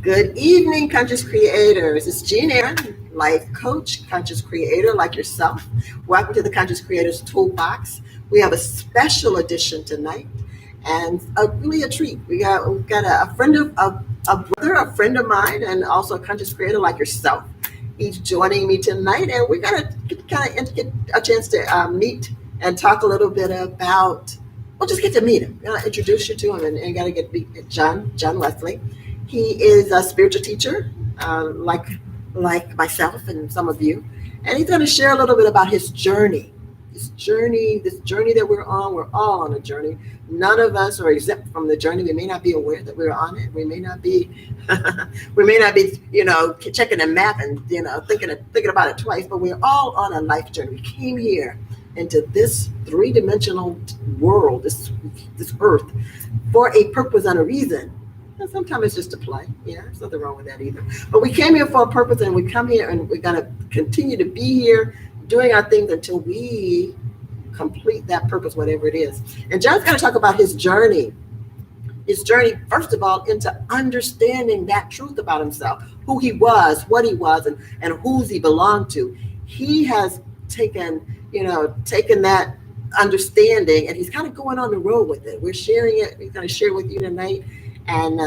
Good evening, conscious creators. It's Jean Aaron, life coach, conscious creator like yourself. Welcome to the Conscious Creators Toolbox. We have a special edition tonight, and really a treat. We've got a friend of a brother, a friend of mine, and also a conscious creator like yourself. He's joining me tonight, and we're gonna get a chance to meet and talk a little bit about. We'll just get to meet him. Introduce you to him, and gotta get meet John Wesley. He is a spiritual teacher, like myself and some of you, and he's going to share a little bit about his journey. This journey that we're on. We're all on a journey. None of us are exempt from the journey. We may not be aware that we're on it. We may not be, checking the map and thinking about it twice. But we're all on a life journey. We came here into this three-dimensional world, this earth, for a purpose and a reason. And sometimes it's just a play. Yeah, there's nothing wrong with that either. But we came here for a purpose, and we come here and we're going to continue to be here doing our things until we complete that purpose, whatever it is. And John's going to talk about his journey. His journey, first of all, into understanding that truth about himself, who he was, what he was, and whose he belonged to. He has taken that understanding, and he's kind of going on the road with it. We're sharing it. He's going to share it with you tonight. And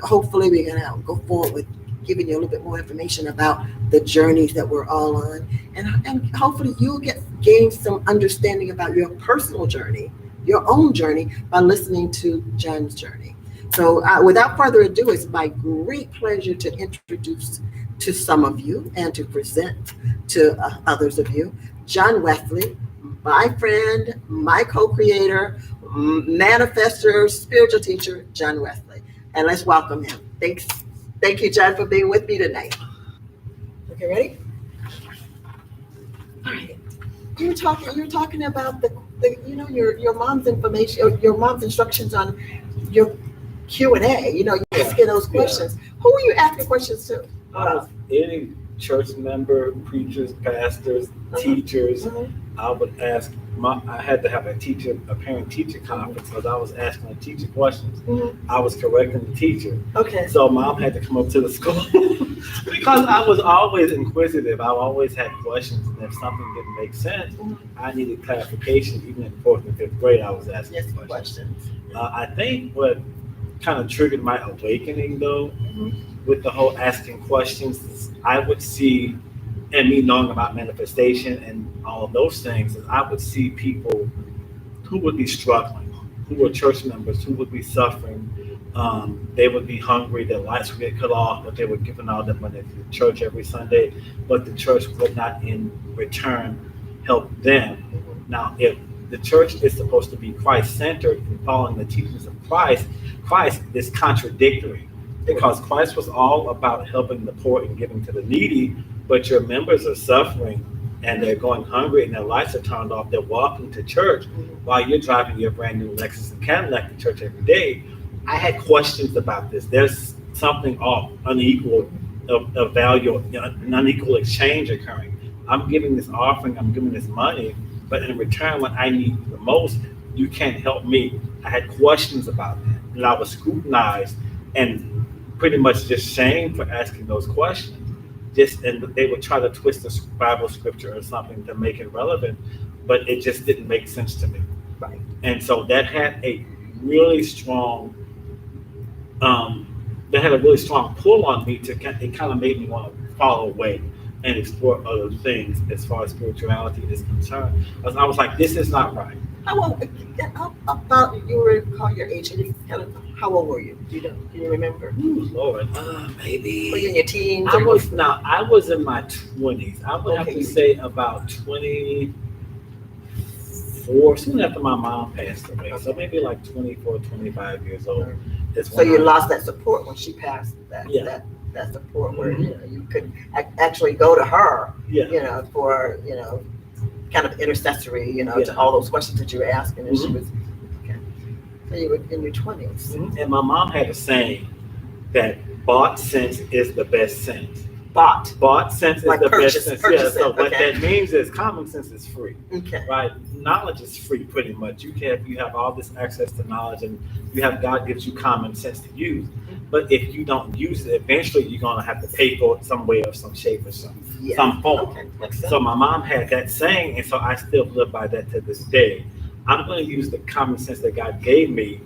hopefully we're going to go forward with giving you a little bit more information about the journeys that we're all on. And hopefully you'll gain some understanding about your personal journey, your own journey, by listening to John's journey. So without further ado, it's my great pleasure to introduce to some of you and to present to others of you, John Wesley, my friend, my co-creator, manifester, spiritual teacher, John Wesley. And let's welcome him. Thanks. Thank you, John, for being with me tonight. Okay, ready? All right. You were talking about your mom's information, your mom's instructions on your Q&A. You're asking those questions. Who are you asking questions to? Any church member, preachers, pastors, teachers. I would ask. I had to have a parent-teacher conference because I was asking the teacher questions. Mm-hmm. I was correcting the teacher. Okay. So mom had to come up to the school because I was always inquisitive. I always had questions, and if something didn't make sense, I needed clarification. Even in 4th and 5th grade, I was asking questions. I think what kind of triggered my awakening, though, with the whole asking questions, is I would see. And me knowing about manifestation and all of those things, is I would see people who would be struggling, who were church members, who would be suffering. They would be hungry, their lights would get cut off, but they were giving all their money to the church every Sunday, but the church would not in return help them. Now, if the church is supposed to be Christ-centered and following the teachings of Christ is contradictory, because Christ was all about helping the poor and giving to the needy, but your members are suffering and they're going hungry and their lights are turned off. They're walking to church while you're driving your brand new Lexus and Cadillac to church every day. I had questions about this. There's something off, unequal of value, an unequal exchange occurring. I'm giving this offering, I'm giving this money, but in return, when I need the most, you can't help me. I had questions about that, and I was scrutinized and pretty much just shamed for asking those questions. And they would try to twist the Bible scripture or something to make it relevant, but it just didn't make sense to me. Right. And so that had a really strong, pull on me. It kind of made me want to fall away and explore other things as far as spirituality is concerned. Because I was like, this is not right. How about you recall your age? How old were you? Do you remember? Ooh, Lord, maybe. Were you in your teens? I was in my 20s. I would have to say about 24, soon after my mom passed away. So maybe like 24, 25 years old. So you lost that support when she passed. That support where you could actually go to her. Yeah. For kind of intercessory, to all those questions that you were asking, and she was. So you were in your 20s. And my mom had a saying that bought sense is the best sense. Bought. Bought sense is Like the purchase, best sense. Yeah, purchase so it, what okay. that means is common sense is free, Okay. right? Knowledge is free pretty much. You have all this access to knowledge, and God gives you common sense to use. But if you don't use it, eventually you're gonna have to pay for it some way or some shape or Yeah. some form. Okay. Makes sense. So my mom had that saying, and so I still live by that to this day. I'm going to use the common sense that God gave me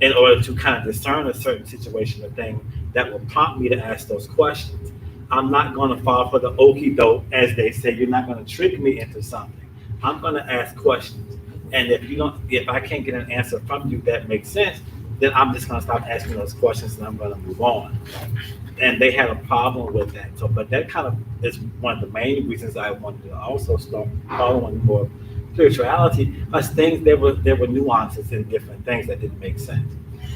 in order to kind of discern a certain situation or thing that will prompt me to ask those questions. I'm not going to fall for the okie doke, as they say. You're not going to trick me into something. I'm going to ask questions, and if I can't get an answer from you that makes sense, then I'm just going to stop asking those questions and I'm going to move on. And they had a problem with that. So, but that kind of is one of the main reasons I wanted to also start following more spirituality, because there were nuances in different things that didn't make sense.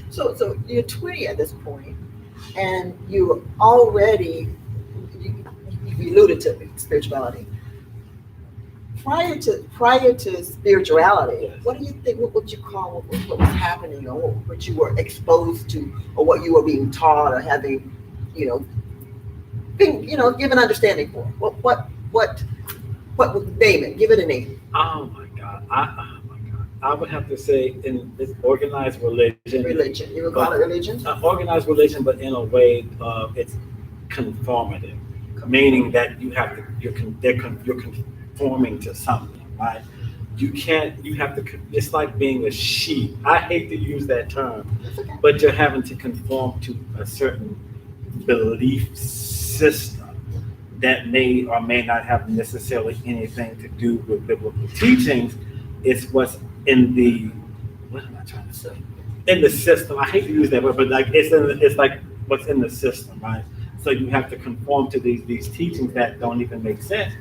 So you're 20 at this point, and you already you alluded to spirituality. Prior to spirituality, Yes. what do you think? What would you call what was happening, or what you were exposed to, or what you were being taught, or having, being given understanding for? What would name it? Give it a name. Oh my God! I would have to say in this organized religion. Religion. You would call it religion? Organized religion, but in a way, it's conformative, meaning that you're conforming to something, right? You have to, it's like being a sheep. I hate to use that term, That's okay. but you're having to conform to a certain belief system that may or may not have necessarily anything to do with biblical teachings. It's what's in the, what am I trying to say? In the system. I hate to use that word, but like it's like what's in the system, right? So you have to conform to these teachings that don't even make sense.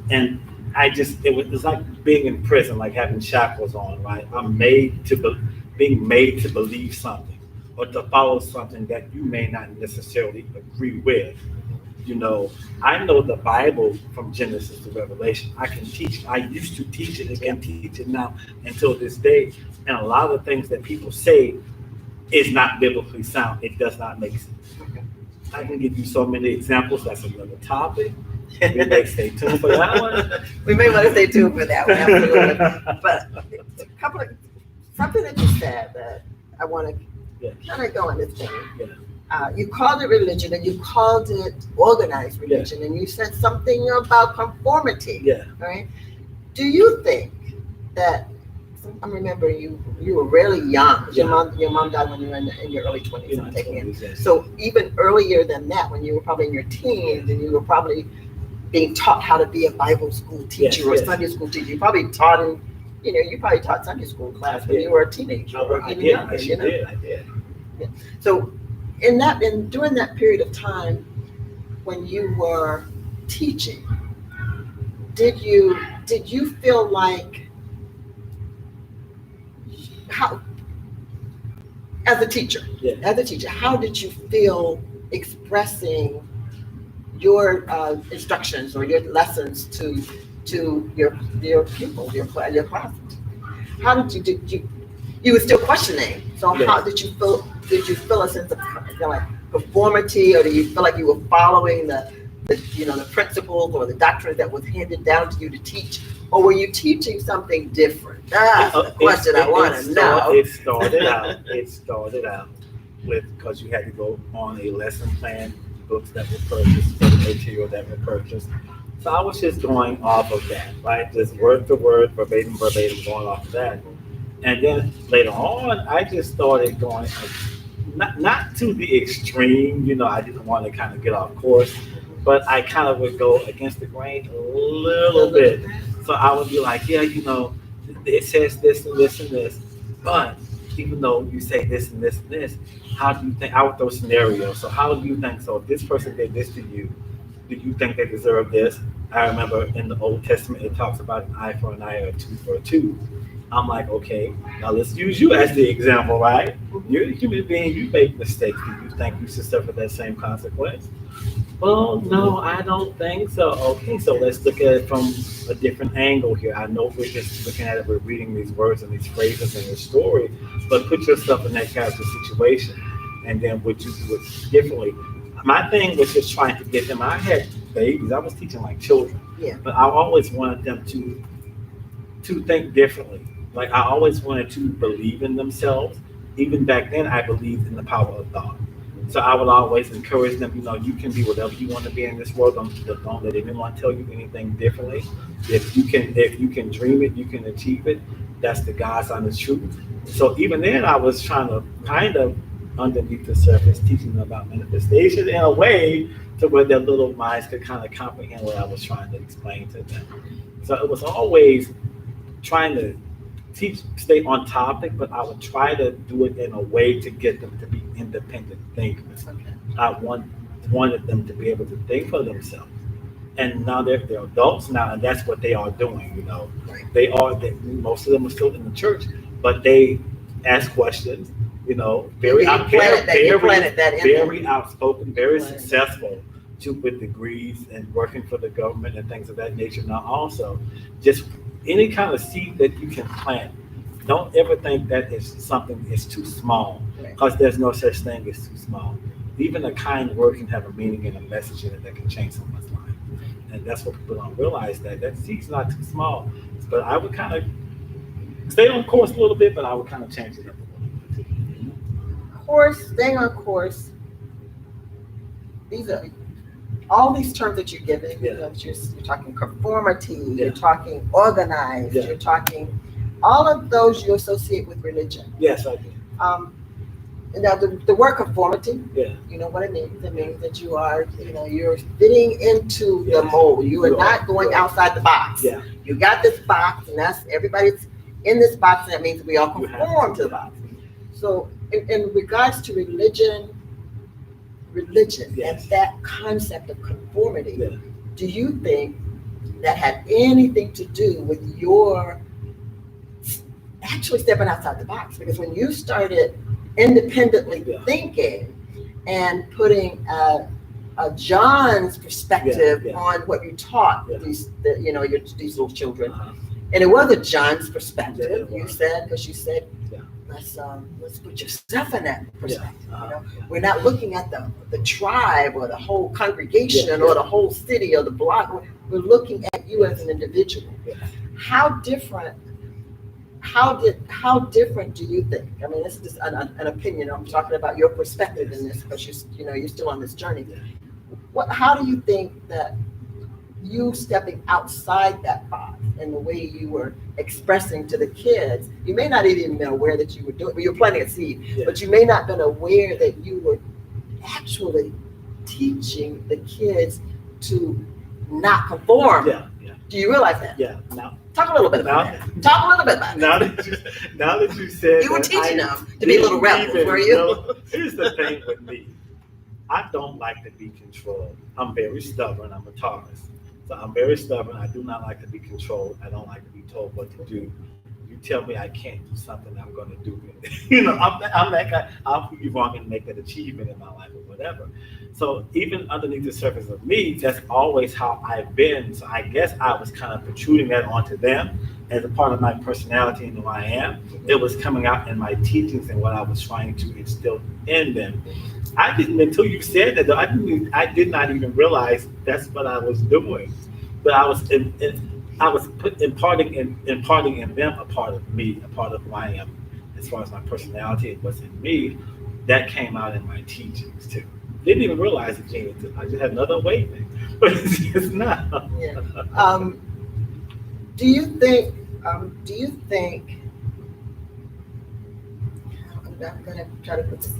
And it's like being in prison, like having shackles on, right? Being made to believe something or to follow something that you may not necessarily agree with. I know the Bible from Genesis to Revelation. I can teach. I used to teach it and can teach it now until this day. And a lot of the things that people say is not biblically sound. It does not make sense. I can give you so many examples. That's another topic. We may stay tuned for that one. We may want to stay tuned for that one, absolutely. But something that you said that I want to kind of go in this thing. Yeah. You called it religion, and you called it organized religion, and you said something about conformity. Yeah. Right? Do you think that? I remember you were really young. Yeah. Your mom died when you were in your early 20s. I'm taking it. Yes. So even earlier than that, when you were probably in your teens, and you were probably being taught how to be a Bible school teacher or Sunday school teacher, you probably taught Sunday school class when you were a teenager. I did. So during that period of time when you were teaching, did you feel like, how, as a teacher, how did you feel expressing your instructions or your lessons to your pupils, your classes? How did you were still questioning? So how did you feel? Did you feel a sense of like conformity, or do you feel like you were following the principles or the doctrine that was handed down to you to teach, or were you teaching something different? That's the question I want to know. It started out with, because you had to go on a lesson plan, books that were purchased, for the material that were purchased. So I was just going off of that, right? Just word for word, verbatim, going off of that. And then later on, I just started going, not to the extreme, I didn't want to kind of get off course, but I kind of would go against the grain a little bit. So I would be like, it says this and this and this, but even though you say this and this and this, how do you think? I would throw scenarios. So how do you think? So if this person did this to you, do you think they deserve this? I remember in the Old Testament, it talks about an eye for an eye or a tooth for a tooth. I'm like, okay, now let's use you as the example, right? You're a human being, you make mistakes. Do you think you should suffer that same consequence? Well, no, I don't think so. Okay, so let's look at it from a different angle here. I know we're just looking at it, we're reading these words and these phrases in this story, but put yourself in that character situation. And then what you do differently. my thing was just trying to get them. I had babies. I was teaching like children. Yeah. But I always wanted them to think differently. Like I always wanted to believe in themselves. Even back then, I believed in the power of thought. So I would always encourage them. You can be whatever you want to be in this world. Don't let anyone tell you anything differently. If you can dream it, you can achieve it. That's the God's honest truth. So even then, I was trying to kind of underneath the surface teaching them about manifestation in a way to where their little minds could kind of comprehend what I was trying to explain to them. So it was always trying to stay on topic, but I would try to do it in a way to get them to be independent thinkers. I wanted them to be able to think for themselves. And now they're adults now, and that's what they are doing. Most of them are still in the church, but they ask questions. Very outspoken, very successful, with degrees and working for the government and things of that nature. Now, also, just any kind of seed that you can plant, don't ever think that something is too small, because there's no such thing as too small. Even a kind word can have a meaning and a message in it that can change someone's life. And that's what people don't realize, that seed's not too small. But I would kind of stay on course a little bit, but I would kind of change it up a little bit too. Staying on course. These are all these terms that you're giving. You're talking conformity, you're talking organized, you're talking all of those you associate with religion. Yes, I do. Now the word conformity, you know what it means. It means that you are, you're fitting into the mold. You are not going outside the box. Yeah. You got this box, and that's everybody's in this box, and that means we all conform to the box. So in regards to religion, and that concept of conformity, do you think that had anything to do with your actually stepping outside the box? Because when you started independently thinking and putting a John's perspective on what you taught these little children, and it was a John's perspective. You said, because you said, let's put yourself in that perspective. We're not looking at the tribe or the whole congregation or the whole city or the block. We're looking at you as an individual. How different do you think? I mean, this is just an opinion. I'm talking about your perspective in this, because you're still on this journey. How do you think that you stepping outside that box and the way you were expressing to the kids, you may not even been aware that you were doing, but you're planting a seed, but you may not been aware that you were actually teaching the kids to not conform. Do you realize that? Now, talk a little bit about that. Talk a little bit about that. Now that you said you were teaching them to be little rebels, were you? Here's the thing with me. I don't like to be controlled. I'm very stubborn. I'm a Taurus. So I'm very stubborn. I do not like to be controlled. I don't like to be told what to do. You tell me I can't do something, I'm going to do it. I'm that guy. I'll prove you wrong and make that achievement in my life or whatever. So even underneath the surface of me, that's always how I've been. So I guess I was kind of protruding that onto them as a part of my personality and who I am. It was coming out in my teachings and what I was trying to instill in them. I didn't, until you said that, though, I did not even realize that's what I was doing. But I was imparting in them a part of me, a part of who I am, as far as my personality and what's in me. That came out in my teachings too. Didn't even realize it came into. I just had another way thing, but it's not. Do you think? I'm gonna try to put this.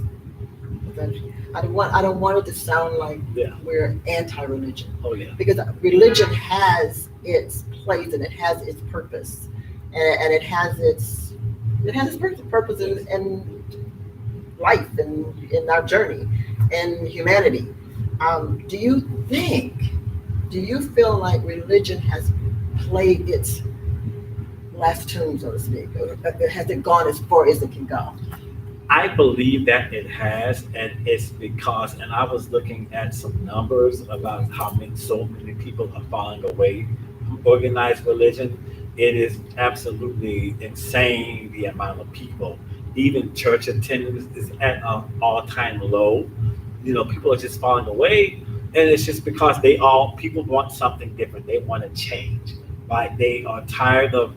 I don't want it to sound like we're anti-religion. Oh yeah. Because religion has its place and it has its purpose, and it has its purpose in life and in our journey and humanity. Do you feel like religion has played its last tune, so to speak? Or has it gone as far as it can go? I believe that it has, and it's because, and I was looking at some numbers about so many people are falling away from organized religion. It is absolutely insane the amount of people. Even church attendance is at an all-time low. people are just falling away, and it's just because people want something different. They want to change, right? They are tired of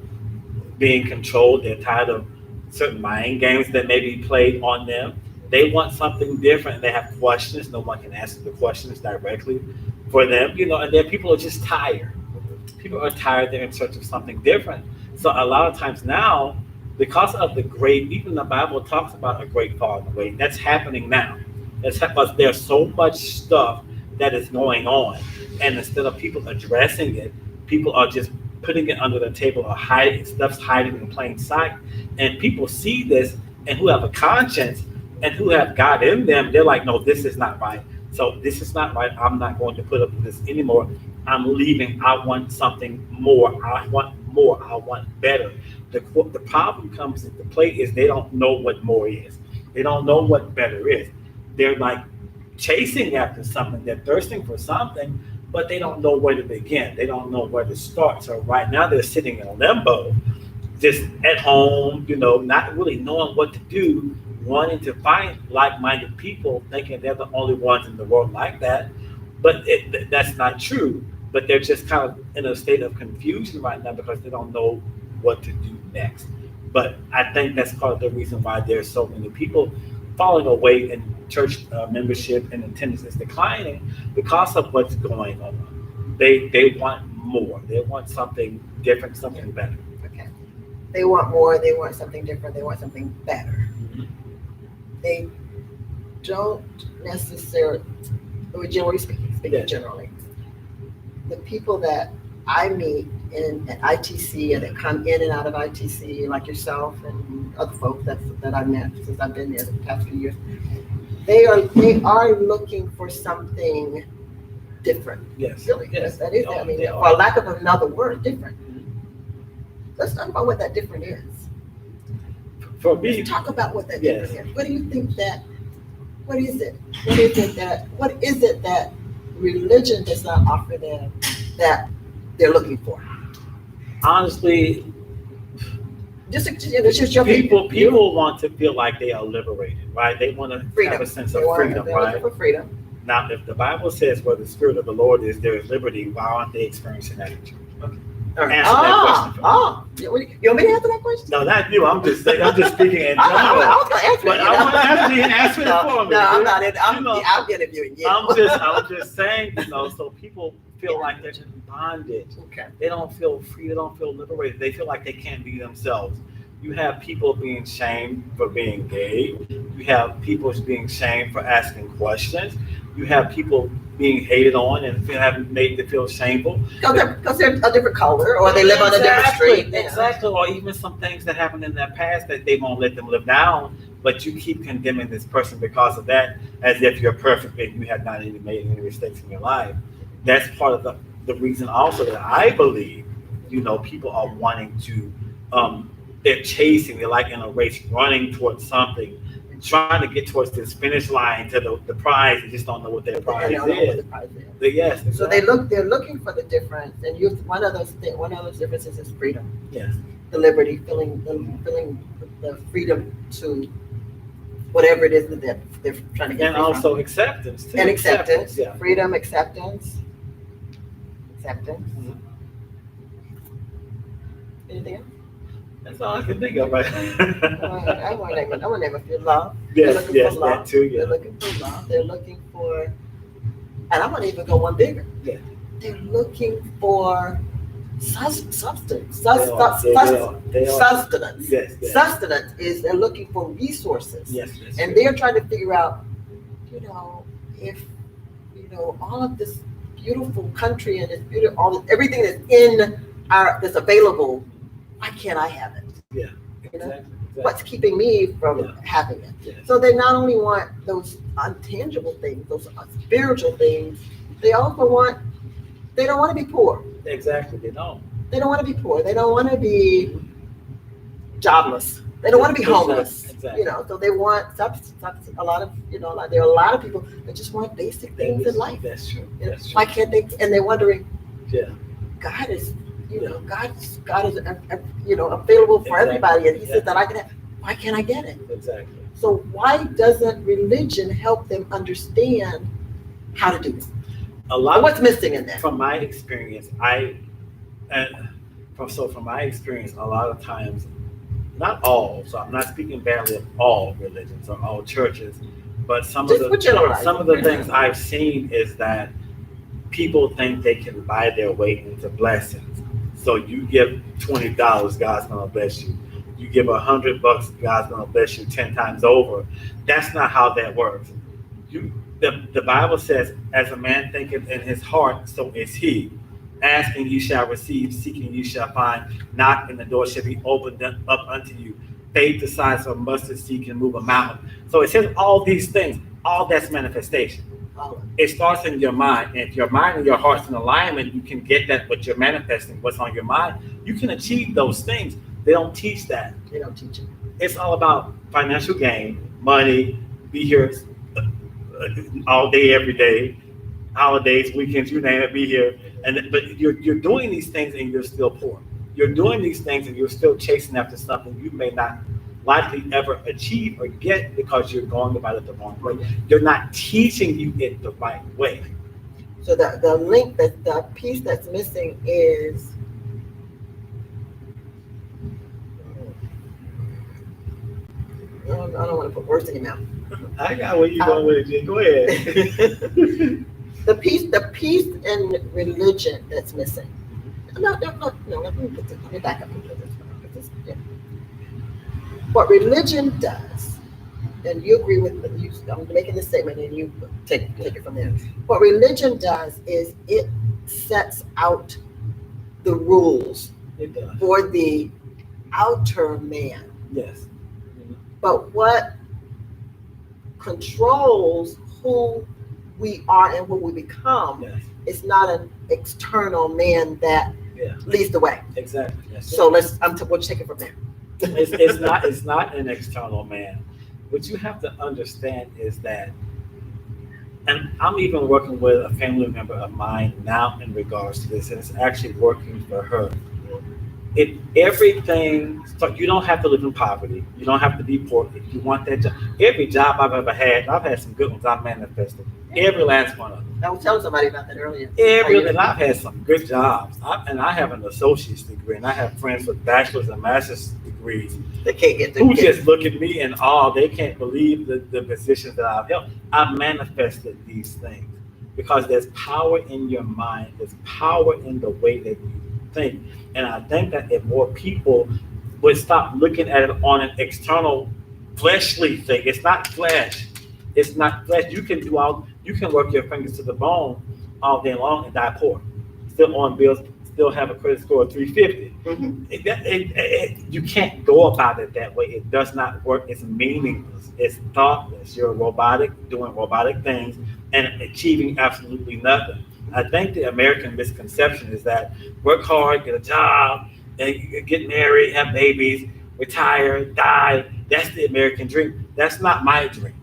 being controlled. They're tired of certain mind games that may be played on them. They want something different. They have questions. No one can answer the questions directly for them, and then people are just tired. People are tired. They're in search of something different. So a lot of times now, because of even the Bible talks about a great falling away. That's happening now. That's because there's so much stuff that is going on, and instead of people addressing it, people are just putting it under the table or hiding stuff's hiding in plain sight. And people see this, and who have a conscience and who have God in them, they're like, no, this is not right. So this is not right. I'm not going to put up with this anymore. I'm leaving. I want something more. I want more. I want better. The problem comes into play is they don't know what more is. They don't know what better is. They're like chasing after something. They're thirsting for something, but they don't know where to begin. They don't know where to start. So right now they're sitting in limbo, just at home, not really knowing what to do, wanting to find like-minded people, thinking they're the only ones in the world like that. But that's not true. But they're just kind of in a state of confusion right now because they don't know what to do next. But I think that's part of the reason why there's so many people falling away in church membership and attendance is declining because of what's going on. They want more. They want something different, something better. Okay. They want more. They want something different. They want something better. Mm-hmm. They don't necessarily, generally speaking, generally, the people that I meet at ITC and that come in and out of ITC, like yourself and other folks that I've met since I've been there the past few years, they are looking for something different. Yes. Really. Yes. That is, for lack of another word, different. Mm-hmm. Let's talk about what that different is. For me, Let's talk about what that yes. different is. What do you think what is it? What is it that religion does not offer them that they're looking for? Honestly, just your people want to feel like they are liberated, right? They want to have a sense of freedom, right? For freedom. Now, if the Bible says where the Spirit of the Lord is, there is liberty, why aren't they experiencing that in church? Okay. Answer that question. You want me to answer that question? No, not you. I'm just speaking in general. I was going to answer it. I want to answer it for me. No, I'm not. I'm interviewing you. I'm just saying, so people feel like they're in bondage. Okay. They don't feel free. They don't feel liberated. They feel like they can't be themselves. You have people being shamed for being gay. You have people being shamed for asking questions. You have people being hated on and having made to feel shameful. Because they're a different color or they live on a different street. Exactly. Or even some things that happened in their past that they won't let them live down, but you keep condemning this person because of that as if you're perfect and you have not even made any mistakes in your life. That's part of the reason also that I believe, people are wanting to, they're chasing, they're like in a race running towards something, trying to get towards this finish line to the prize. They just don't know what their prize is. Yes. Exactly. So they're looking for the difference, and one of those differences is freedom. Yes. The liberty, feeling the freedom to whatever it is that they're trying to get. And also acceptance too. And acceptance. Yeah. Freedom, acceptance. Mm-hmm. Anything else? That's all I can think of right now. I want to name a few. Love. Yes, that too. Yeah. They're looking for love. They're looking for, and I want to even go one bigger. Yeah. They're looking for substance. They are. Sustenance. Yes. Sustenance is they're looking for resources. Yes. And they're trying to figure out, if all of this beautiful country and this beautiful, everything that's that's available. Why can't I have it? Yeah, exactly. What's keeping me from having it? Yeah. So they not only want those intangible things, those spiritual things, they don't want to be poor. Exactly, they don't. They don't want to be poor. They don't want to be jobless. They don't want to be homeless. Exactly. So they want substance. A lot of, there are a lot of people that just want basic things in life. That's true. Why can't they? And they're wondering, yeah, God is, God is, available for everybody, and He says that I can have. Why can't I get it? Exactly. So why doesn't religion help them understand how to do it? What's missing in that? From my experience, from my experience, a lot of times, not all, so I'm not speaking badly of all religions or all churches, but some of the things I've seen is that people think they can buy their way into blessings. So you give $20, God's gonna bless you. You give $100, God's gonna bless you 10 times over. That's not how that works. The Bible says, as a man thinketh in his heart, so is he. Asking you shall receive, seeking you shall find, knock and the door shall be opened up unto you. Faith the size of a mustard seed can move a mountain. So it says all these things, all that's manifestation. It starts in your mind. And if your mind and your heart's in alignment, you can get that what you're manifesting, what's on your mind. You can achieve those things. They don't teach that. They don't teach it. It's all about financial gain, money, be here all day, every day, holidays, weekends, you name it, be here. But you're doing these things and you're still poor. You're doing these things and you're still chasing after something you may not likely ever achieve or get because you're going about it the wrong way. You're not teaching you it the right way. So the link, the piece that's missing is I don't want to put words in your mouth. I got where you're going with it, Jay. Go ahead. The piece in religion that's missing. No, let me back up. What religion does, and you agree with you, I'm making this statement and you take it from there. What religion does is it sets out the rules for the outer man. Yes. But what controls who we are and who we become is not an external man that leads the way. Exactly. Yes, so we'll take it from there. It's not an external man. What you have to understand is that, and I'm even working with a family member of mine now in regards to this, and it's actually working for her. So you don't have to live in poverty. You don't have to be poor. If you want that job, every job I've ever had, I've had some good ones I've manifested. Every last one of them. I was telling somebody about that earlier. And I've had some good jobs. And I have an associate's degree, and I have friends with bachelor's and master's degrees. They can't get who just look at me and they can't believe the positions that I've held. I've manifested these things because there's power in your mind. There's power in the way that you think. And I think that if more people would stop looking at it on an external fleshly thing, it's not flesh. It's not flesh. You can work your fingers to the bone all day long and die poor. Still on bills, still have a credit score of 350. Mm-hmm. You can't go about it that way. It does not work. It's meaningless. It's thoughtless. You're doing robotic things and achieving absolutely nothing. I think the American misconception is that work hard, get a job, and get married, have babies, retire, die. That's the American dream. That's not my dream.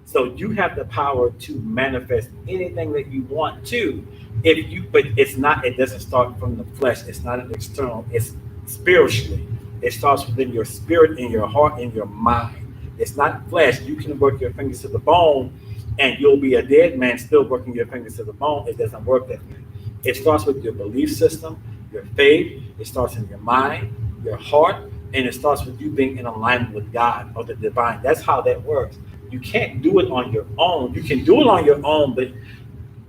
So you have the power to manifest anything that you want to. But it's not. It doesn't start from the flesh. It's not an external. It's spiritually. It starts within your spirit, in your heart, in your mind. It's not flesh. You can work your fingers to the bone, and you'll be a dead man still working your fingers to the bone. It doesn't work that way. It starts with your belief system, your faith. It starts in your mind, your heart, and it starts with you being in alignment with God or the divine. That's how that works. You can't do it on your own. You can do it on your own, but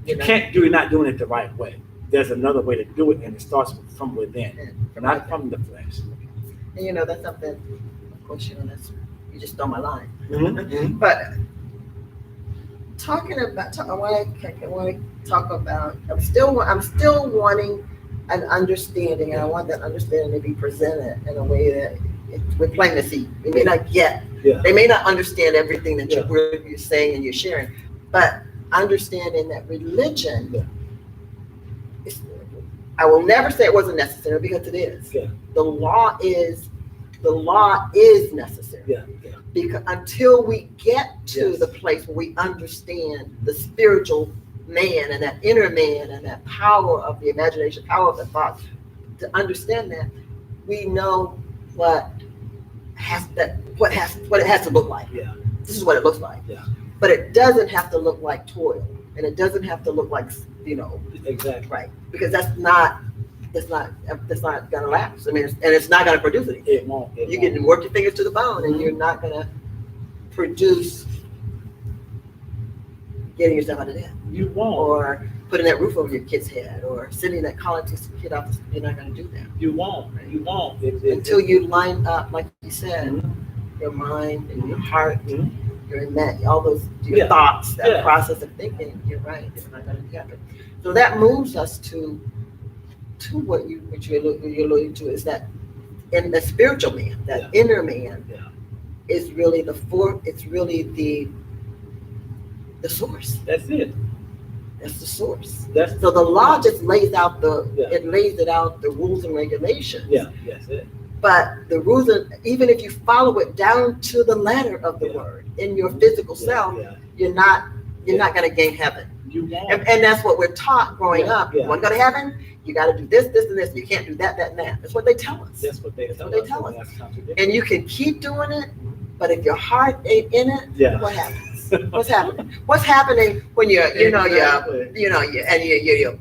you're not doing it the right way. There's another way to do it, and it starts from within, not from the flesh. And that's something, of course, you just stole my line. Mm-hmm. But I want to talk about, I'm still wanting an understanding, and I want that understanding to be presented in a way that we're planting the seed. We may not get, they may not understand everything that you're saying and you're sharing, but understanding that religion, I will never say it wasn't necessary because it is. Yeah. The law is necessary. Yeah. Because until we get to the place where we understand the spiritual man and that inner man and that power of the imagination, power of the thoughts, to understand that, we know what it has to look like. Yeah. this is what it looks like. Yeah. But it doesn't have to look like toil, and it doesn't have to look like, Exactly. right? Because that's not gonna last. I mean, it's not gonna produce anything. It won't. You can work your fingers to the bone, and you're not gonna produce getting yourself out of debt, You won't. or putting that roof over your kid's head, or sending that college kid off. You're not gonna do that. You won't. You won't. Until you line up, like you said, Mhm. your mind and your heart, Mhm. all those your Yeah. thoughts, that Yeah. process of thinking. You're right. It's not going to happen. So that moves us to what you alluded to, is that in the spiritual man, that inner man, is really It's really the source. That's it. That's the source. That's So the law just lays out the Yeah. rules and regulations. Yeah. That's it. But the rules are, even if you follow it down to the letter of the Yeah. word in your physical self, Yeah. you're not going to gain heaven. You won't. And that's what we're taught growing Yeah, up. yeah. You want to go to heaven? You got to do this, this, and this. You can't do that, that, and that. That's what they tell us. That's what they tell us. That's contradictory. And you can keep doing it, but if your heart ain't in it, Yeah. what happens? What's happening? What's happening when you're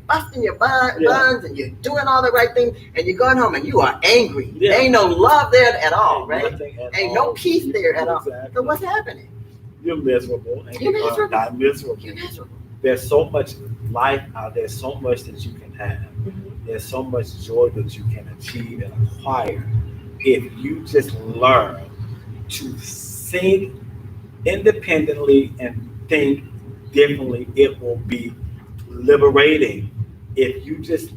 busting your buns and you're doing all the right things, and you're going home and you are angry. Yeah. There ain't no love there at all, right? Nothing at Ain't all. no peace there at all. Exactly. So what's happening? You're miserable. And You're you are miserable. not miserable. You're miserable. There's so much life out there, so much that you can have. There's so much joy that you can achieve and acquire if you just learn to think independently and think differently. It will be liberating. If you just,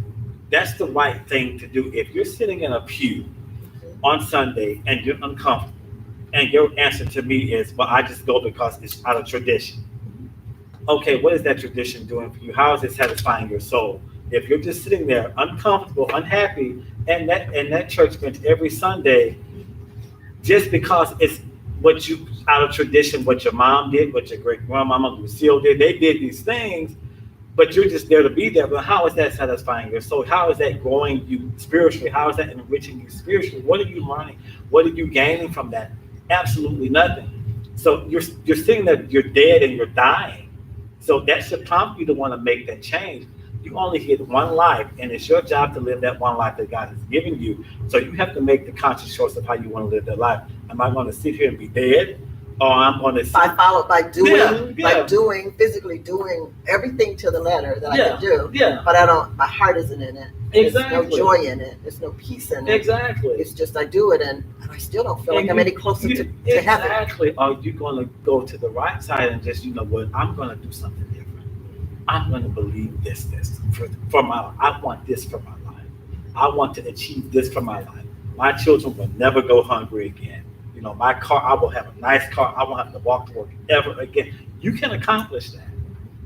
that's the right thing to do. If you're sitting in a pew on Sunday and you're uncomfortable, and your answer to me is, well, I just go because it's out of tradition. Okay, what is that tradition doing for you? How is it satisfying your soul? If you're just sitting there uncomfortable, unhappy, and that church went every Sunday, just because it's what you, out of tradition, what your mom did, what your great grandmama Lucille did, they did these things, but you're just there to be there. But how is that satisfying your soul? How is that growing you spiritually? How is that enriching you spiritually? What are you learning? What are you gaining from that? Absolutely nothing. So you're sitting there, you're dead and you're dying. So that should prompt you to want to make that change. You only get one life, and it's your job to live that one life that God has given you. So you have to make the conscious choice of how you want to live that life. Am I going to sit here and be dead, or I'm going to physically doing everything to the letter that I can do, Yeah. but my heart isn't in it. Exactly. There's no joy in it. There's no peace in it. Exactly. It's just I do it, and I still don't feel like I'm any closer to heaven. Exactly. Are you going to go to the right side and just, you know what, I'm going to do something different. I'm going to believe this for my life. I want this for my life. I want to achieve this for my life. My children will never go hungry again. You know, my car, I will have a nice car. I won't have to walk to work ever again. You can accomplish that.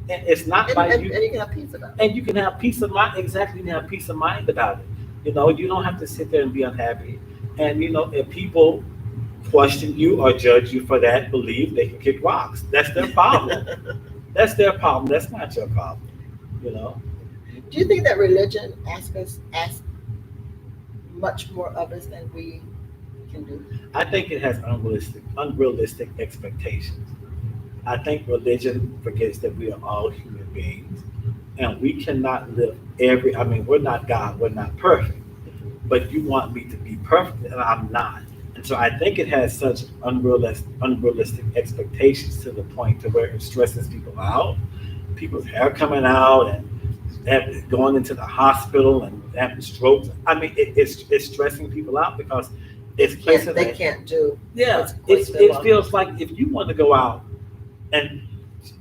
And it's not And you can have peace about it. And you can have peace of mind. Exactly. You can have peace of mind about it. You know, you don't have to sit there and be unhappy. And, you know, if people question you or judge you for that belief, they can kick rocks. That's their problem. That's their problem. That's not your problem. You know? Do you think that religion asks much more of us than we can do? I think it has unrealistic expectations. I think religion forgets that we are all human beings, and we cannot live we're not God, we're not perfect, but you want me to be perfect, and I'm not. And so I think it has such unrealistic expectations to the point to where it stresses people out. People's hair coming out and going into the hospital and having strokes. I mean, it's stressing people out because it's places they can't do. Yeah, it feels like if you want to go out and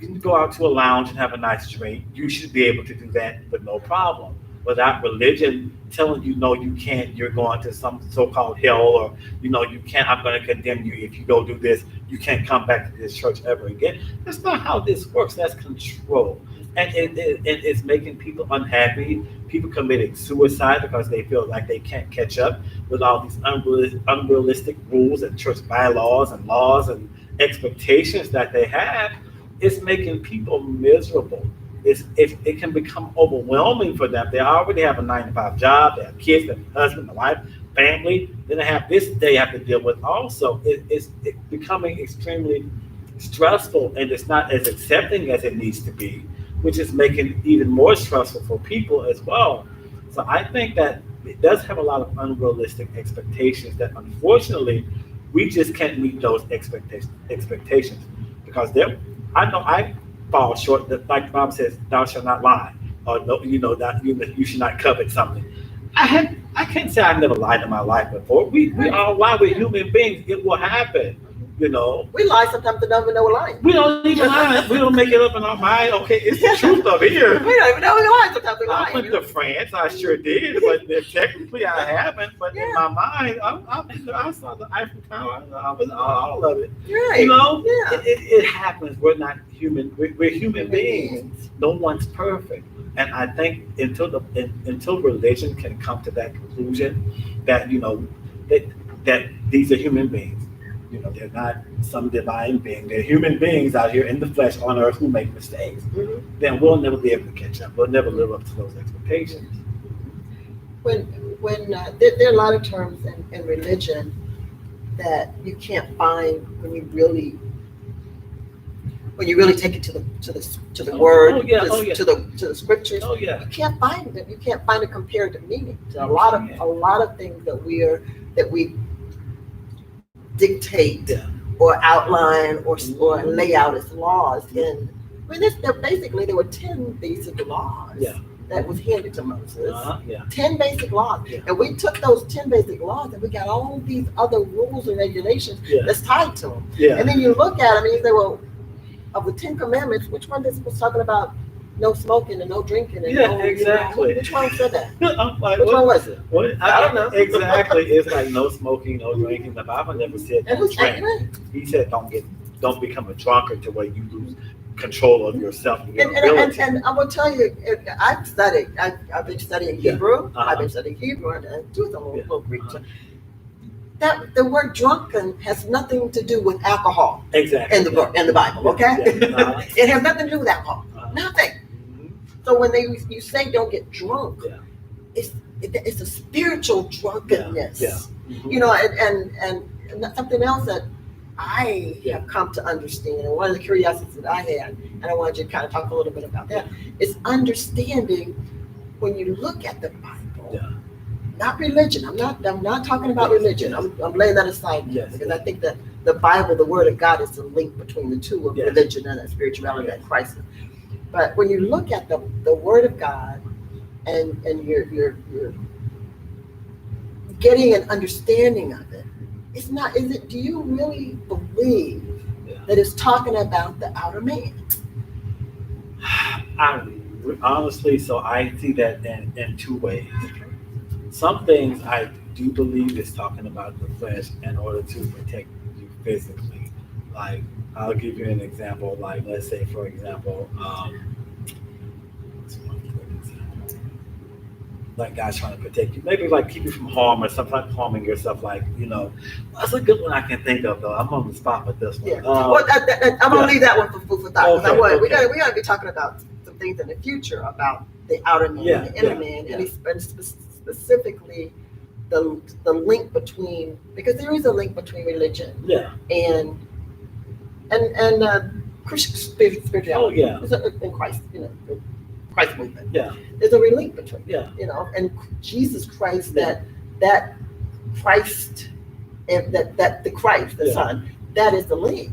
you can go out to a lounge and have a nice drink, you should be able to do that with no problem. Without religion telling you, no, you can't, you're going to some so-called hell, or, you know, you can't, I'm going to condemn you if you go do this, you can't come back to this church ever again. That's not how this works. That's control. And it's making people unhappy. People committing suicide because they feel like they can't catch up with all these unrealistic rules and church bylaws and laws and expectations that they have. It's making people miserable. It can become overwhelming for them. They already have a 9-to-5 job. They have kids, they have a husband, a wife, family. Then they have this they have to deal with also. It's becoming extremely stressful and it's not as accepting as it needs to be, which is making it even more stressful for people as well. So I think that it does have a lot of unrealistic expectations that unfortunately we just can't meet those expectations because there I know I fall short that like the Bible says, thou shalt not lie or no, that you should not covet something. I can't say I never lied in my life before. We all lie with human beings. It will happen. We lie sometimes and don't even know we're lying. We don't even lie. We don't make it up in our mind. Okay, it's the truth of here. We don't even know we're lying sometimes. We lie. I went to France. I sure did, but technically I haven't. But in my mind, I saw the Eiffel Tower. I was all of it. Right. Yeah. It happens. We're not human. We're human beings. No one's perfect. And I think until religion can come to that conclusion that that these are human beings. They're not some divine being. They're human beings out here in the flesh on earth who make mistakes. Mm-hmm. Then we'll never be able to catch up. We'll never live up to those expectations. When there are a lot of terms in religion that you can't find when you really take it to the word, to the scriptures. Oh yeah. You can't find them. You can't find a comparative meaning to a lot of things that we dictate or outline or lay out as laws. And basically there were 10 basic laws that was handed to Moses. 10 basic laws. Yeah. And we took those 10 basic laws and we got all these other rules and regulations that's tied to them. Yeah. And then you look at them and you say, well, of the 10 commandments, which one was talking about no smoking and no drinking? And exactly. Which one said that? I'm like, which one was it? I don't know. Exactly. It's like no smoking, no drinking. The Bible never said don't drink. He said don't become a drunkard to where you lose control of yourself and your ability. And I will tell you, I've been studying Hebrew. I've been studying Hebrew and do a little Greek. That the word drunken has nothing to do with alcohol. Exactly. In the Bible, okay? It has nothing to do with alcohol. Nothing. So when you say don't get drunk, it's a spiritual drunkenness. And something else that I have come to understand, and one of the curiosities that I had, and I wanted you to kind of talk a little bit about that, is understanding when you look at the Bible, not religion. I'm not talking about religion. I'm laying that aside because I think that the Bible, the Word of God, is the link between the two of religion and spirituality and Christ. But when you look at the Word of God and you're getting an understanding of it, do you really believe that it's talking about the outer man? Honestly, so I see that in two ways. Some things I do believe is talking about the flesh in order to protect you physically. Like, I'll give you an example. Like, let's say, for example, like God's trying to protect you, maybe like keep you from harm or something like harming yourself. Like, that's a good one I can think of though. I'm on the spot with this one. I'm gonna leave that one for food for thought. Okay. We gotta be talking about some things in the future about the outer man and the inner man, and specifically the link between, because there is a link between religion and Christian spirituality. In Christ, Christ movement. There's a link between, and Jesus Christ, that Christ, and that the Christ, the Son, that is the link.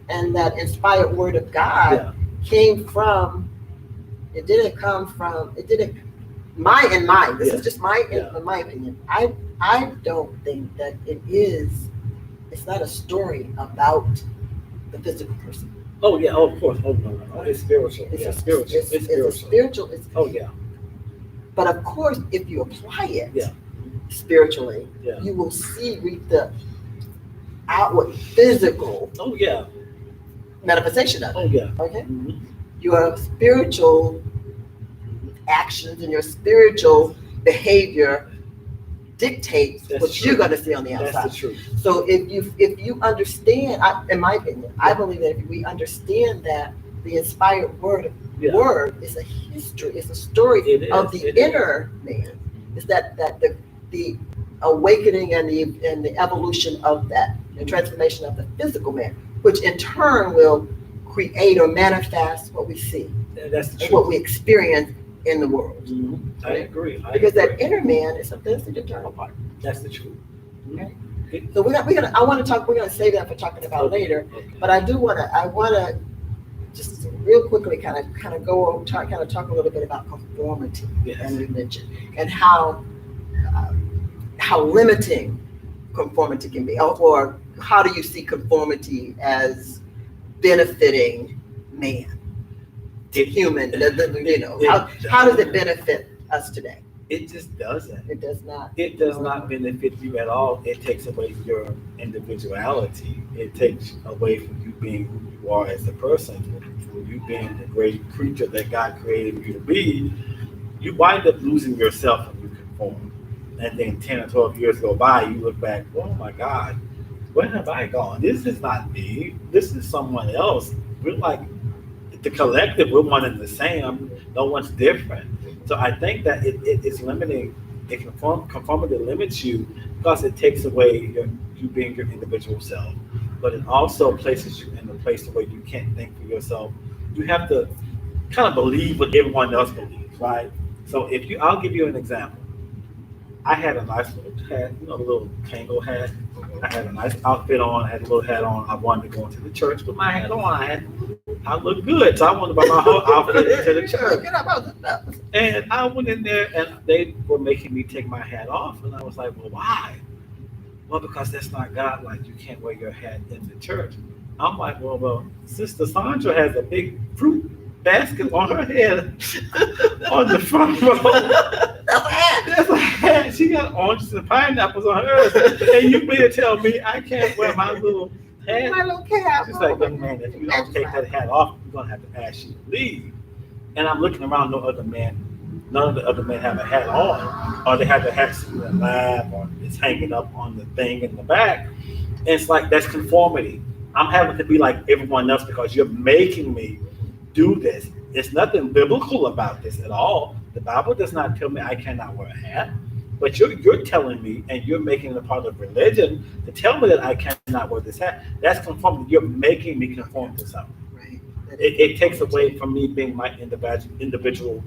And that inspired Word of God came from. It didn't come from. It didn't. This is just my opinion. I don't think that it is. It's not a story about the physical person. Oh yeah, of course. Oh no. It's spiritual. It's spiritual. But of course, if you apply it spiritually, you will reap the outward physical manifestation of it. Okay. Mm-hmm. Your spiritual actions and your spiritual behavior dictates what you're going to see on the outside. That's the truth. So if you understand, in my opinion, I believe that if we understand that the inspired word is a history, it's a story of the inner man. It's that the awakening and the evolution of that, the transformation of the physical man. which in turn will create or manifest what we see That's the and truth. what we experience in the world. Mhm. I agree. Because that inner man is that's the internal part. That's the truth. Okay. So we're gonna I want to talk. We're gonna save that for talking about later. Okay. But I want to just real quickly kind of talk a little bit about conformity Yes. and religion and how limiting conformity can be, or how do you see conformity as benefiting man, human? How does it benefit us today? It just doesn't. It does not. It does not benefit you at all. It takes away your individuality. It takes away from you being who you are as a person, from you being the great creature that God created you to be. You wind up losing yourself when you conform. And then 10 or 12 years go by, you look back, oh my God, where have I gone? This is not me. This is someone else. We're like the collective, we're one and the same. No one's different. So I think that it's limiting. Conformity limits you because it takes away you being your individual self. But it also places you in a place where you can't think for yourself. You have to kind of believe what everyone else believes, right? So I'll give you an example. I had a nice little hat, a little Kango hat. I had a nice outfit on. I had a little hat on. I wanted to go into the church with my hat on. I looked good, so I wanted to buy my whole outfit into the church. And I went in there, and they were making me take my hat off, and I was like, "Well, why?" Well, because that's not God. Like, you can't wear your hat in the church. I'm like, well, Sister Sandra has a big fruit basket on her head on the front row. That's a hat. That's a hat. She got oranges and pineapples on hers, and you mean to tell me I can't wear my little hat? My little cap. She's like, young man, if you don't take that hat off, we're gonna have to ask you to leave. And I'm looking around, none of the other men have a hat on, or they have the hat in their lap, or it's hanging up on the thing in the back. And it's like, that's conformity. I'm having to be like everyone else because you're making me do this. There's nothing biblical about this at all. The Bible does not tell me I cannot wear a hat, but you're telling me, and you're making it a part of religion to tell me that I cannot wear this hat. That's conformity. You're making me conform to something. Right. It takes away from me being my individual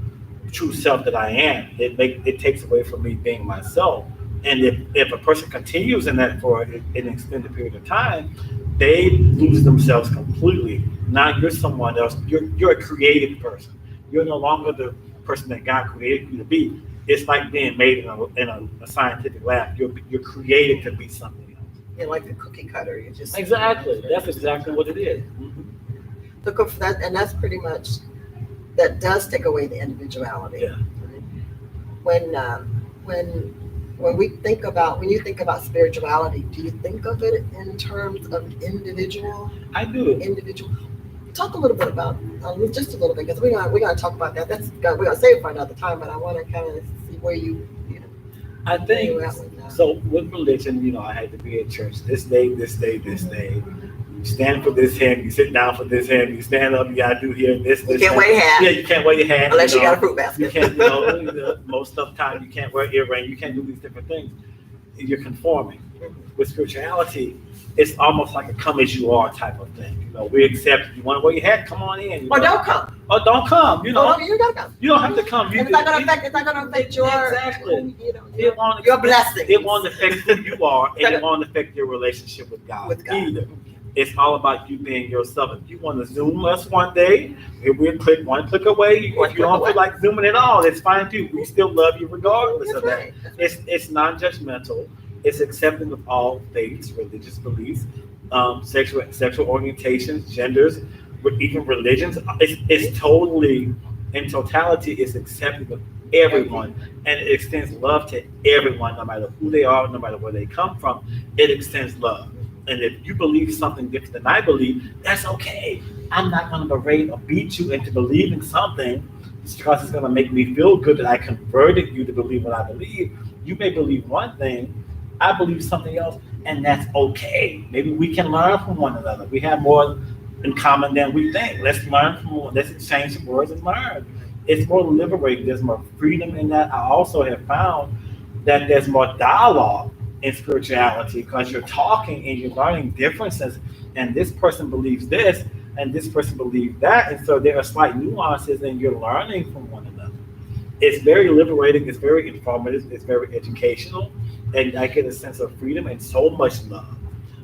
true self that I am. It takes away from me being myself. And if a person continues in that for an extended period of time, they lose themselves completely. Now you're someone else. You're a creative person. You're no longer the person that God created you to be. It's like being made in a scientific lab. You're created to be something else. Yeah, like the cookie cutter. You just Exactly. That's exactly what it is. Mm-hmm. And that's pretty much, that does take away the individuality. Yeah. Right? When you think about spirituality, do you think of it in terms of individual? I do. Individual. Talk a little bit about just a little bit, because we're gonna talk about that. We're gonna save it for another time, but I want to kind of see where you know. I think where you're at with that. so. With religion, I had to be at church this day, this day, this day. You stand for this hymn, you sit down for this hymn, you stand up, you gotta do here, this. You can't wear your hat. Yeah, you can't wear your hat. Unless you got a fruit basket. You can't, most of the time, you can't wear earring, you can't do these different things. You're conforming. With spirituality, it's almost like a come as you are type of thing. We accept, you want to wear your hat, come on in. Or don't come. Or don't come. You gotta come. You don't have to come. It's not gonna affect your exactly. Your blessing. It won't affect who you are, and it won't affect your relationship with God either. It's all about you being yourself. If you want to Zoom us one day, we'll click one click away. If you don't feel like Zooming at all, it's fine too. We still love you regardless of that. It's non-judgmental. It's accepting of all faiths, religious beliefs, sexual orientations, genders, even religions. It's totally, in totality, it's accepting of everyone, and it extends love to everyone, no matter who they are, no matter where they come from. It extends love. And if you believe something different than I believe, that's okay. I'm not going to berate or beat you into believing something just because it's going to make me feel good that I converted you to believe what I believe. You may believe one thing, I believe something else, and that's okay. Maybe we can learn from one another. We have more in common than we think. Let's learn from one. Let's exchange some words and learn. It's more liberating. There's more freedom in that. I also have found that there's more dialogue in spirituality because you're talking and you're learning differences and this person believes this, and this person believes that, and so there are slight nuances, and you're learning from one another. It's very liberating. It's very informative. It's very educational, and I get a sense of freedom and so much love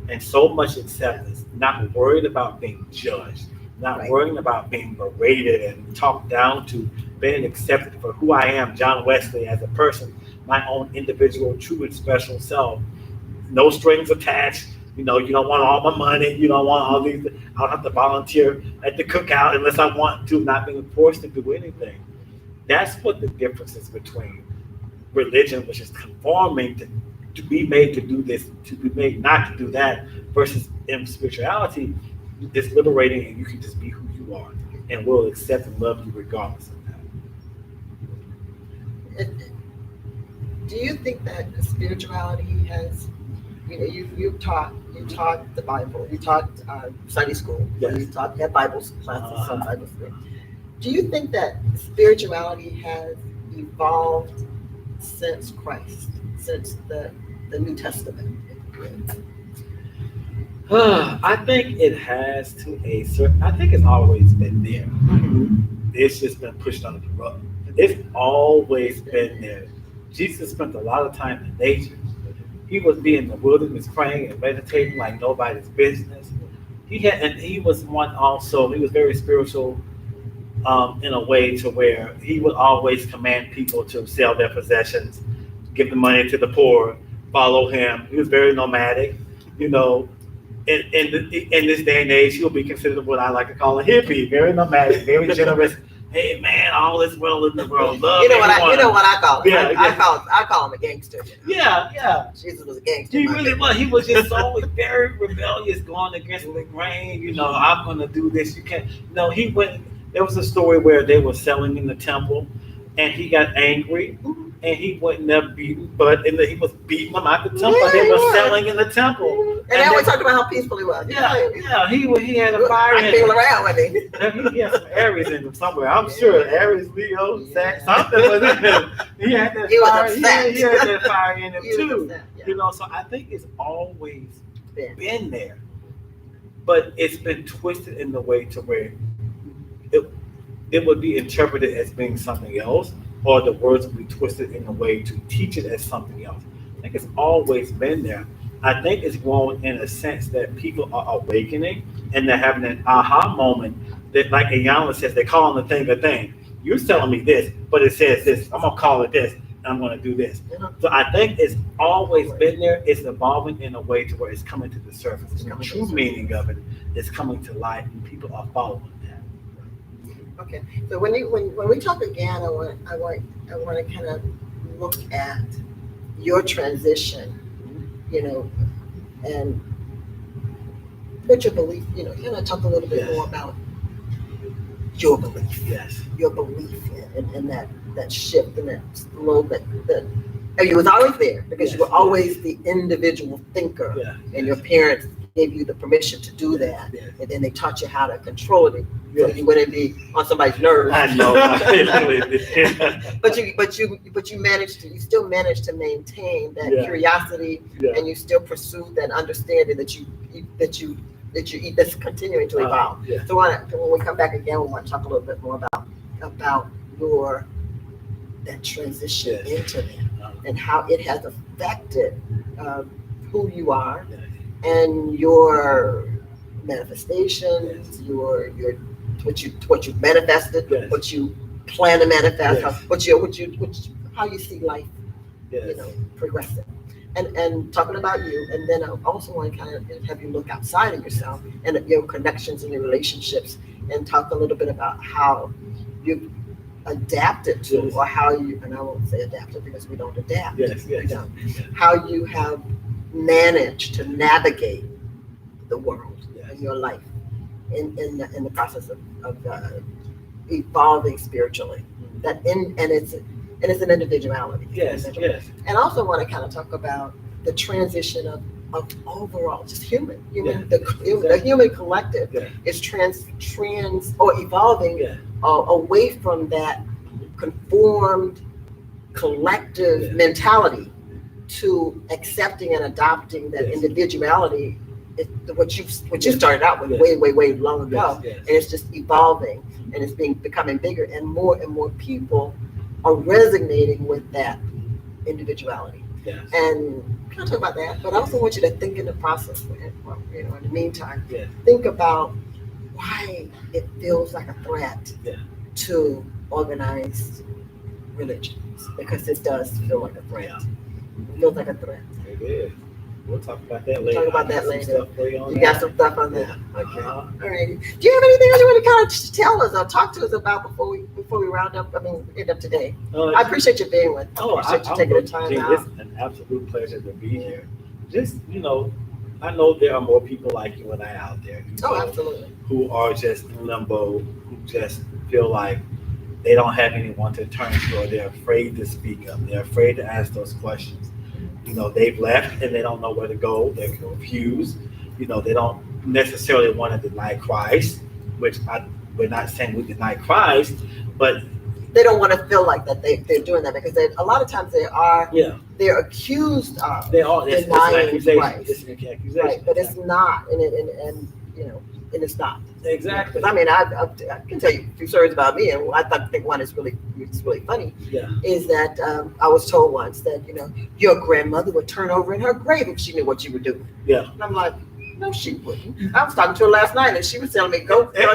and so much acceptance. Not worried about being judged, not Right. worrying about being berated and talked down to, being accepted for who I am, John Wesley, as a person, my own individual, true and special self. No strings attached. You know, you don't want all my money. You don't want all these. I don't have to volunteer at the cookout unless I want to. Not being forced to do anything. That's what the difference is between religion, which is conforming to be made to do this, to be made not to do that, versus in spirituality, it's liberating and you can just be who you are, and we'll accept and love you regardless of that. Do you think that spirituality has, you taught the Bible, you taught Sunday school, Yes. you had Bible classes, some Bible school. Do you think that spirituality has evolved since Christ, since the New Testament? I think it has to a certain. I think it's always been there. It's just been pushed under the rug. It's always been there. Jesus spent a lot of time in nature. He would be in the wilderness praying and meditating like nobody's business. He was one also. He was very spiritual, in a way to where he would always command people to sell their possessions, give the money to the poor, follow him. He was very nomadic, you know. In this day and age, he'll be considered what I like to call a hippie, very nomadic, very generous. Hey man, all is well in the world. Love everyone. You know what I call him? Yeah, I call him a gangster. Yeah. Jesus was a gangster. He really was. He was just always very rebellious, going against the grain. You know, I'm going to do this. You can't. No, he went. There was a story where they were selling in the temple, and he got angry, and he went and there beaten, he was beating them out the temple. Yeah, They were yeah. selling in the temple. And they always talked about how peaceful he was. Yeah. He had a fire I in feel him. around with him. He had some Aries in him somewhere. I'm sure Aries, Leo, something was in him. He had that He was fire. upset. He had that fire in him He was too. upset, yeah. You know, so I think it's always Yeah. been there, but it's been twisted in the way to where it would be interpreted as being something else, or the words would be twisted in a way to teach it as something else. I think it's always been there. I think it's grown in a sense that people are awakening and they're having an aha moment that, like Ayanna says, they're calling the thing a thing. You're telling me this, but it says this. I'm going to call it this, and I'm going to do this. So I think it's always been there. It's evolving in a way to where it's coming to the surface. The true meaning of it is coming to life, and people are following that. Okay, so when we talk again, I want to kind of look at your transition, and what your belief, kind of talk a little bit more about your belief. Yes. Your belief in that shift and that slow that you was always there because you were always the individual thinker, and your parents gave you the permission to do that, and then they taught you how to control it, so you wouldn't be on somebody's nerves. I know. But you still managed to maintain that curiosity, and you still pursue that understanding that's continuing to evolve. So when we come back again, we want to talk a little bit more about that transition into that, and how it has affected who you are, and your manifestations, your what you manifested, what you plan to manifest, how you see life, progressing. And talking about you, and then I also want to kind of have you look outside of yourself and your connections and your relationships, and talk a little bit about how you adapted to, or how you, and I won't say adapted because we don't adapt. How you have managed to navigate the world in your life, in the process of evolving spiritually. It's an individuality. Yes. And I also want to kind of talk about the transition of overall, just the human collective is trans or evolving away from that conformed collective mentality to accepting and adopting that individuality what you started out with way long ago, Yes. and it's just evolving and it's becoming bigger, and more people are resonating with that individuality. Yes. And kind of talk about that, but I also want you to think in the process, in the meantime, Yes. think about why it feels like a threat Yeah. to organized religions, because it does feel like a threat. It feels like a threat. It is. We'll talk about that later. Talk about I got that some later. stuff for you on You that. got some stuff on that. Yeah. Okay. Uh-huh. All righty. Do you have anything else you want to kind of tell us or talk to us about before we round up? End up today. I appreciate you being with. I appreciate you taking the time out. It's an absolute pleasure to be here. Just I know there are more people like you and I out there. Absolutely. Who are just in limbo, who just feel like they don't have anyone to turn to, or they're afraid to speak up. They're afraid to ask those questions. They've left and they don't know where to go. They're confused. They don't necessarily want to deny Christ, which we're not saying we deny Christ, but they don't want to feel like that they're doing that, because a lot of times they're accused of denying Christ. It's an accusation. Right, but it's not, and it's not. Exactly. I can tell you a few stories about me, and I think one is really funny. Yeah. Is that I was told once that your grandmother would turn over in her grave if she knew what you were doing. Yeah. And I'm like, no, she wouldn't. I was talking to her last night, and she was telling me, go for it. So I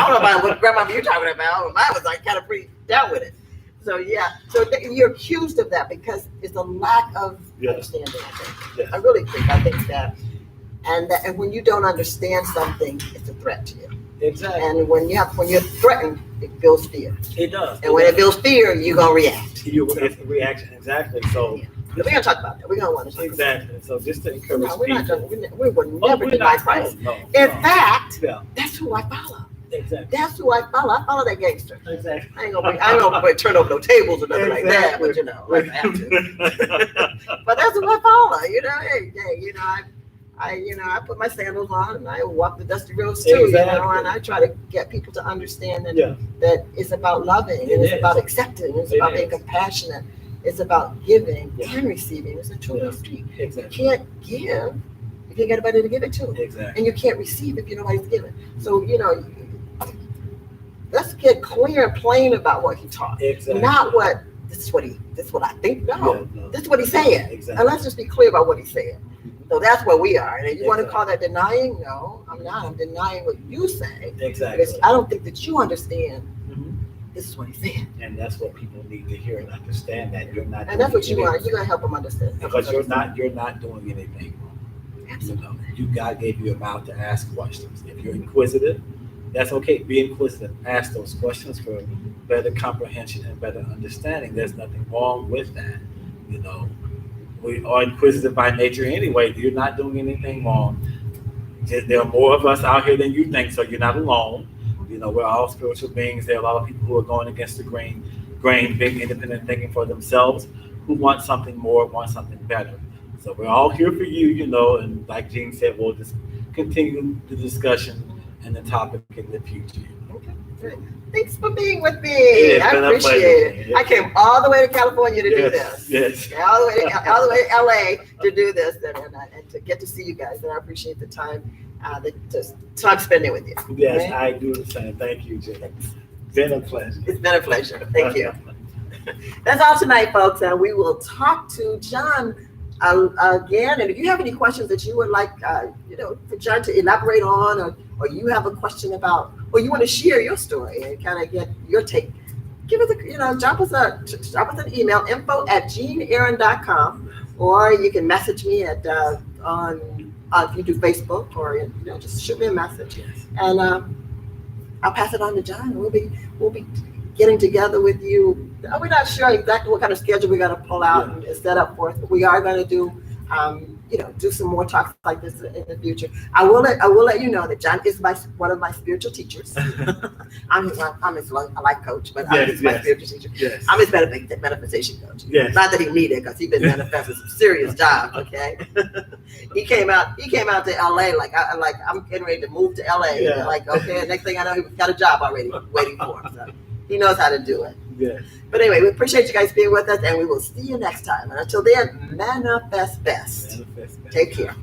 don't know about what grandmother you're talking about. Mine was like kind of pretty down with it. So you're accused of that because it's a lack of understanding. I think. Yes. I really think that. And when you don't understand something, it's a threat to you. Exactly. And when you're threatened, it builds fear. It does. And when it builds fear, you're gonna react. It's a reaction. Exactly. So we're gonna talk about that. We're gonna want to talk exactly. So just to encourage we're people. not gonna, we would never deny Christ. In fact, that's who I follow. Exactly. That's who I follow. I follow that gangster. Exactly. I ain't gonna turn over no tables or nothing like that. But like I have to. But that's who I follow. I put my sandals on and I walk the dusty roads too, Exactly. and I try to get people to understand that it's about loving, and it's about accepting, it's about being compassionate, it's about giving and receiving. It's a two-way street. Exactly. You can't give if you got nobody to give it to. Exactly. And you can't receive if nobody's giving. So, let's get clear and plain about what he taught. Exactly. Not this is what I think. No. This is what he's saying. Exactly. And let's just be clear about what he's saying. So that's where we are. And if you want to call that denying, no, I'm not. I'm denying what you say. Exactly. Because I don't think that you understand. This is what he's saying. And that's what people need to hear and understand, that you're not. And that's what you want. You're gonna help them understand. Because you're not doing anything wrong. Absolutely. God gave you a mouth to ask questions. If you're inquisitive, that's okay. Be inquisitive. Ask those questions for better comprehension and better understanding. There's nothing wrong with that. We are inquisitive by nature anyway. You're not doing anything wrong. There are more of us out here than you think, so you're not alone. We're all spiritual beings. There are a lot of people who are going against the grain, being independent, thinking for themselves, who want something more, want something better. So we're all here for you, and like Jean said, we'll just continue the discussion and the topic in the future. Okay, great. Thanks for being with me. I appreciate it. I came all the way to California to do this. Yes. All the way to LA to do this, and to get to see you guys. And I appreciate the time, time spending with you. Yes, okay? I do the same. Thank you, Jim. It's been a pleasure. It's been a pleasure. Thank you. That's all tonight, folks. And we will talk to John again. And if you have any questions that you would like, for John to elaborate on, or you have a question about, or you want to share your story and kind of get your take, give us drop us an email, info@jeanaaron.com, or you can message me at if you do Facebook, or just shoot me a message, and I'll pass it on to John. We'll be getting together with you. We're not sure exactly what kind of schedule we're going to pull out and set up for us, but we are going to do do some more talks like this in the future. I will let you know that John is one of my spiritual teachers. I'm his life coach, but I'm my spiritual teacher. Yes. I'm his manifestation coach. Yes. Not that he needed, because he's been manifesting some serious jobs. Okay. He came out to LA like I'm getting ready to move to LA. Yeah. Like, okay, next thing I know, he got a job already waiting for him. So he knows how to do it. Yes. But anyway, we appreciate you guys being with us, and we will see you next time. And until then, manifest best. Manifest best. Take care.